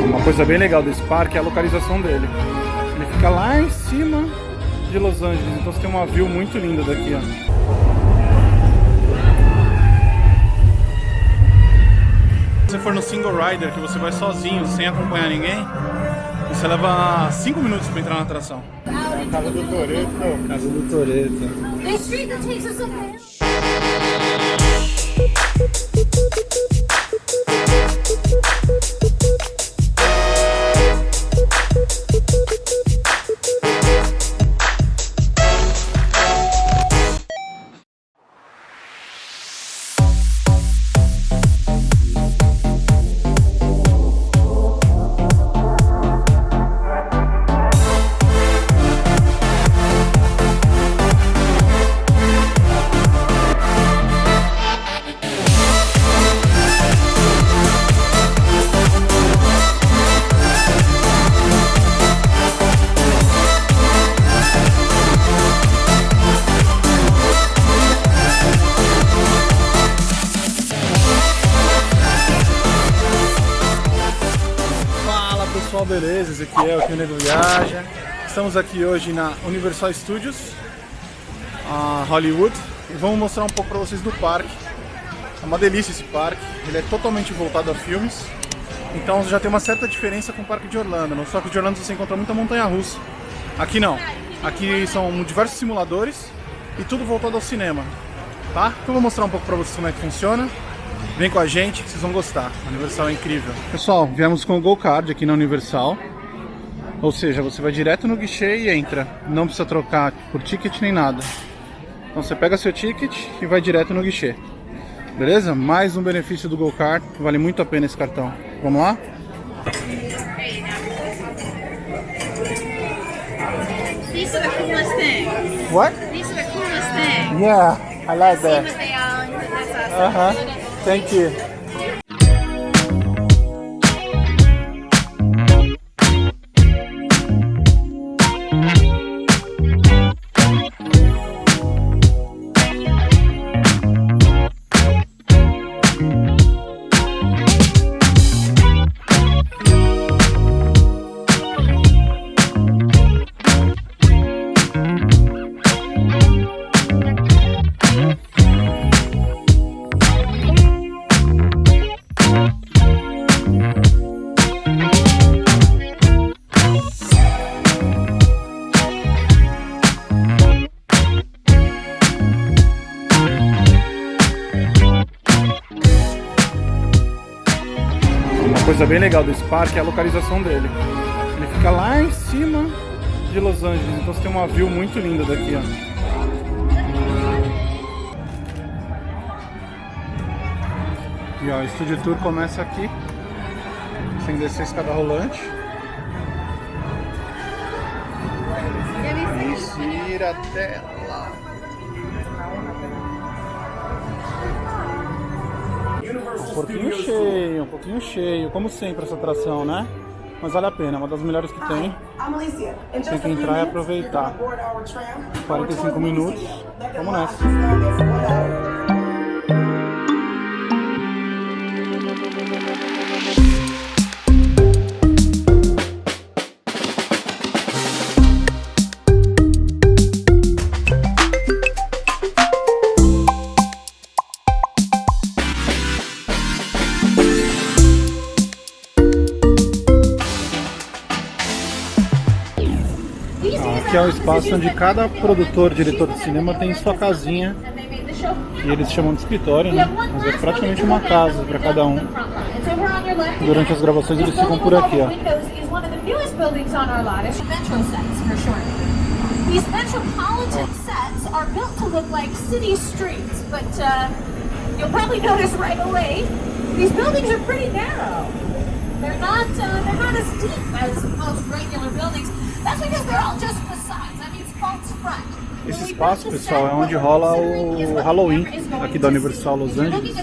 Uma coisa bem legal desse parque é a localização dele. Ele fica lá em cima de Los Angeles, então você tem uma view muito linda daqui, ó. Se você for no single rider, que você vai sozinho, sem acompanhar ninguém, você leva 5 minutos para entrar na atração. Casa do Toretto. Casa do Toretto. The street that takes us up there. Pessoal, beleza? Ezequiel aqui no Nego Viaja. Estamos aqui hoje na Universal Studios, Hollywood, e vamos mostrar um pouco para vocês do parque. É uma delícia esse parque, ele é totalmente voltado a filmes, então já tem uma certa diferença com o parque de Orlando. No parque de Orlando você encontra muita montanha-russa, aqui não. Aqui são diversos simuladores e tudo voltado ao cinema, tá? Então eu vou mostrar um pouco para vocês como é que funciona. Vem com a gente que vocês vão gostar, a Universal é incrível. Pessoal, viemos com o Go Card aqui na Universal. Ou seja, você vai direto no guichê e entra. Não precisa trocar por ticket nem nada. Então você pega seu ticket e vai direto no guichê. Beleza? Mais um benefício do Go Card, vale muito a pena esse cartão. Vamos lá? These are the coolest thing. What? These are the coolest thing. Yeah, I like See that. what they are. That's awesome. Thank you. Uma coisa bem legal desse parque é a localização dele. Ele fica lá em cima de Los Angeles, então você tem uma view muito linda daqui, ó. E ó, o Estúdio Tour começa aqui, sem descer a escada rolante. E se ir até lá. Um pouquinho cheio, como sempre essa atração, né? Mas vale a pena, é uma das melhores que tem. Tem que entrar e aproveitar. 45 minutos, vamos nessa. Aqui é o espaço onde cada produtor, diretor de cinema tem sua casinha, que eles chamam de escritório, né? Mas é praticamente uma casa para cada um. Durante as gravações eles ficam por aqui, ó. These metropolitan sets are built to look like city streets, but you'll probably notice right away these buildings are pretty narrow. They're not as deep as most regular buildings. That's because they're all just facades. That means false front. Esse espaço, pessoal, é onde rola o Halloween aqui da Universal Los Angeles.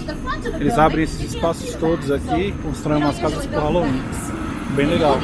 Eles abrem esses espaços todos aqui e constroem umas casas para o Halloween. Bem legal.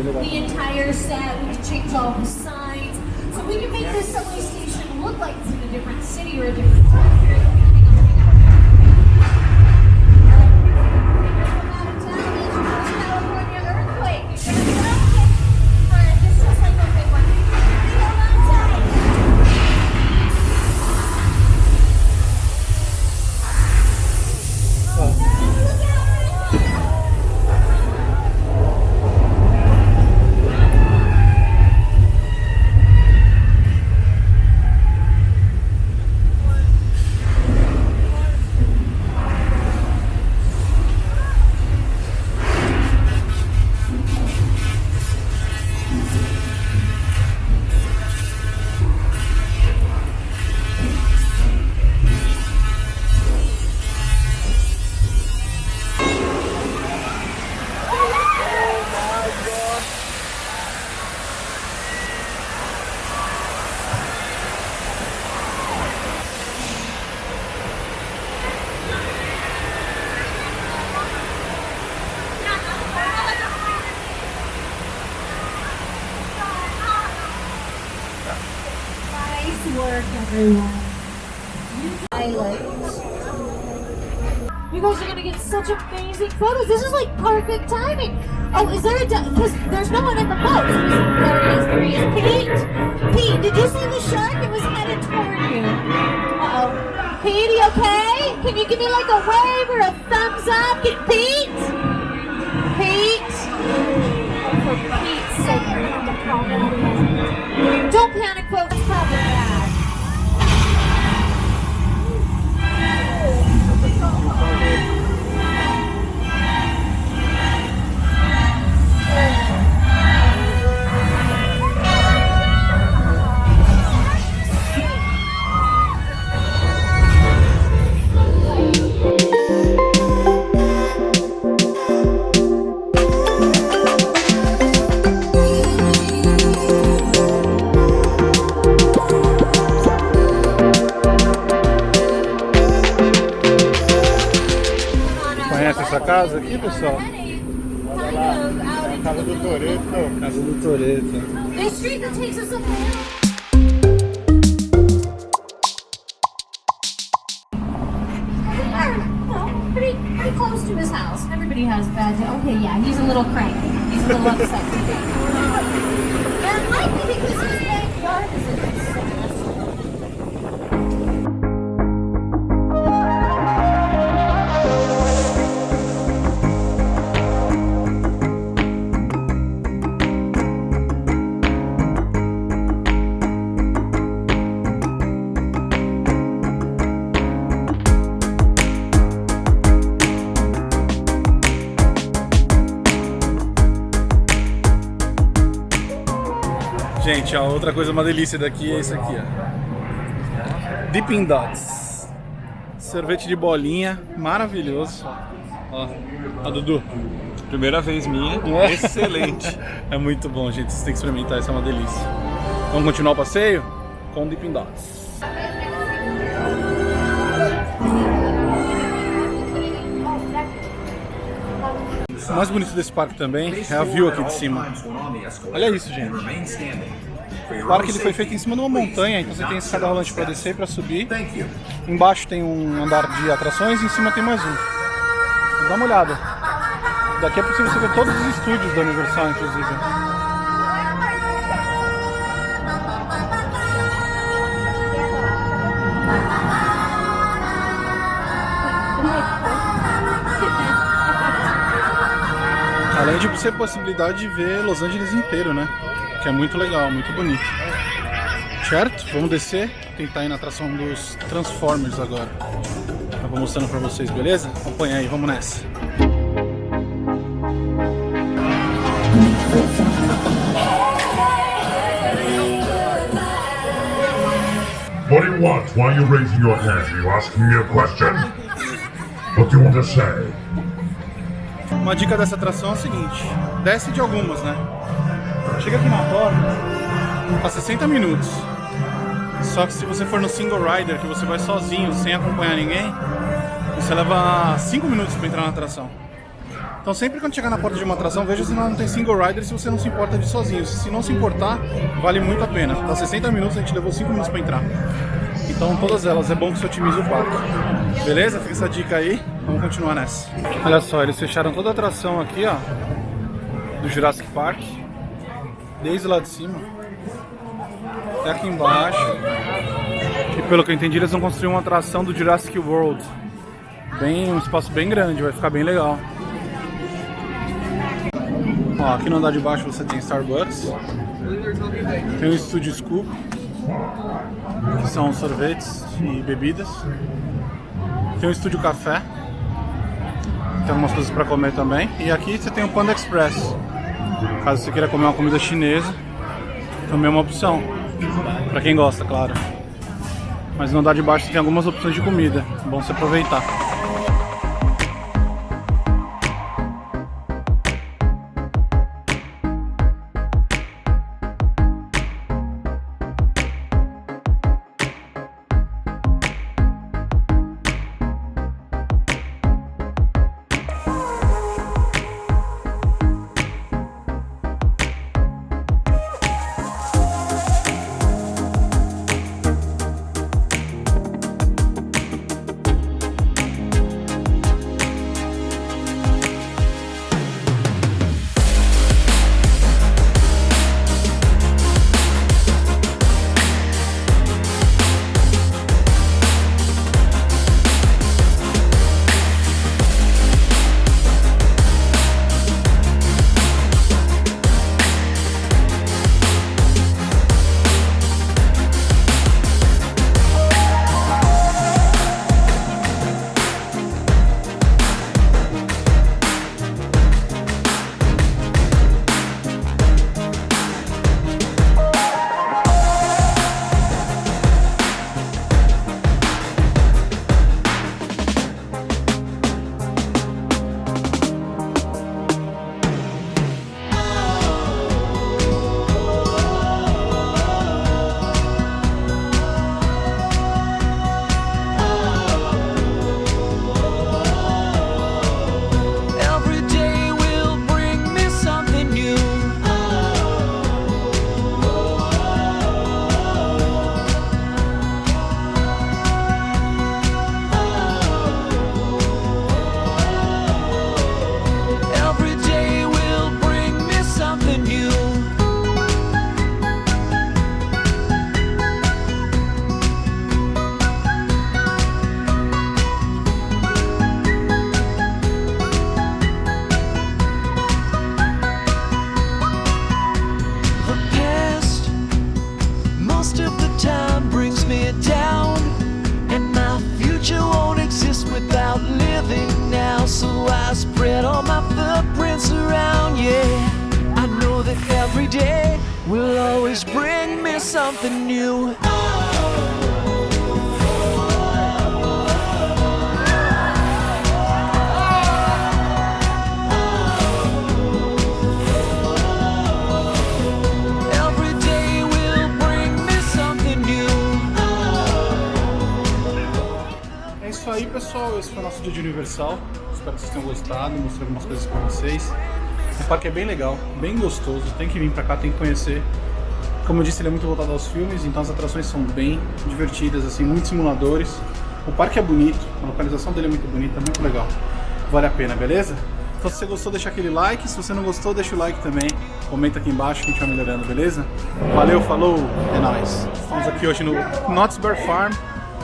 the entire set. We can change all the signs. So we can make this subway station look like it's in a different city or a different time period. Work, everyone. You guys are gonna get such amazing photos. This is like perfect timing. Oh, is there a because there's no one in the boat. There he is. Pete. Pete, did you see the shark? It was headed toward you. Uh-oh. Pete, you okay? Can you give me like a wave or a thumbs up? Pete? Pete? Oh, for Pete's sake, we have to calm down. Don't panic, folks. It's probably bad. Conhece essa casa aqui, pessoal? Olha lá, é a casa do Toreto. Casa do Toreto. The street that takes us up the hill. Pretty close to his house. Everybody has bad days. Okay, yeah, he's a little cranky. He's a little upset today. And I like because his backyard is in this. Gente, ó, outra coisa, uma delícia daqui é isso aqui, ó. Dipping Dots. Sorvete de bolinha, maravilhoso. Ó, Dudu. Primeira vez minha, excelente. É muito bom, gente, vocês têm que experimentar, isso é uma delícia. Vamos continuar o passeio com Dipping Dots. O mais bonito desse parque também é a view aqui de cima. Olha isso, gente. O parque ele foi feito em cima de uma montanha, então você tem escada rolante para descer e para subir. Embaixo tem um andar de atrações e em cima tem mais um. Dá uma olhada. Daqui é possível você ver todos os estúdios da Universal, inclusive. Além de você ter a possibilidade de ver Los Angeles inteiro, né? Que é muito legal, muito bonito. Certo? Vamos descer, tentar ir na atração dos Transformers agora. Eu vou mostrando pra vocês, beleza? Acompanha aí, vamos nessa. What do you want? Why are you raising your hand? Are you asking me a question? What do you want to say? Uma dica dessa atração é a seguinte: desce de algumas, né? Chega aqui na porta, tá 60 minutos. Só que se você for no single rider, que você vai sozinho, sem acompanhar ninguém, você leva 5 minutos pra entrar na atração. Então sempre quando chegar na porta de uma atração, veja se não tem single rider, se você não se importa de ir sozinho. Se não se importar, vale muito a pena. Dá 60 minutos, a gente levou 5 minutos para entrar. Então todas elas, é bom que você otimize o parque. Beleza? Fica essa dica aí, vamos continuar nessa. Olha só, eles fecharam toda a atração aqui, ó, do Jurassic Park, desde lá de cima até aqui embaixo. E pelo que eu entendi, eles vão construir uma atração do Jurassic World. Um espaço bem grande, vai ficar bem legal. Ó, aqui no andar de baixo você tem Starbucks, tem o estúdio Scoop, que são sorvetes e bebidas, tem o estúdio Café, tem algumas coisas para comer também, e aqui você tem o Panda Express, caso você queira comer uma comida chinesa, também é uma opção, para quem gosta, claro. Mas no andar de baixo tem algumas opções de comida, é bom você aproveitar. will always bring me something new. Every day will bring me something new. É isso aí, pessoal. Esse foi o nosso dia de Universal. Espero que vocês tenham gostado. Mostrei algumas coisas pra vocês. O parque é bem legal, bem gostoso. Tem que vir pra cá, tem que conhecer. Como eu disse, ele é muito voltado aos filmes, então as atrações são bem divertidas, assim, muitos simuladores. O parque é bonito, a localização dele é muito bonita, muito legal. Vale a pena, beleza? Então se você gostou, deixa aquele like. Se você não gostou, deixa o like também. Comenta aqui embaixo que a gente vai melhorando, beleza? Valeu, falou, é nóis. Estamos aqui hoje no Knott's Berry Farm.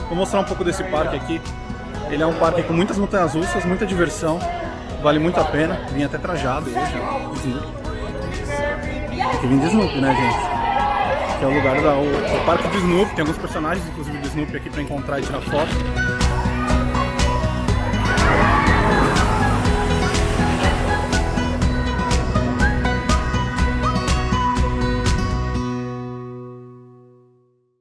Vou mostrar um pouco desse parque aqui. Ele é um parque com muitas montanhas russas, muita diversão. Vale muito a pena. Vim até trajado hoje, ó. Tem que vir de Snoopy, né, gente? Que é o lugar o parque do Snoopy. Tem alguns personagens, inclusive do Snoopy, aqui pra encontrar e tirar foto.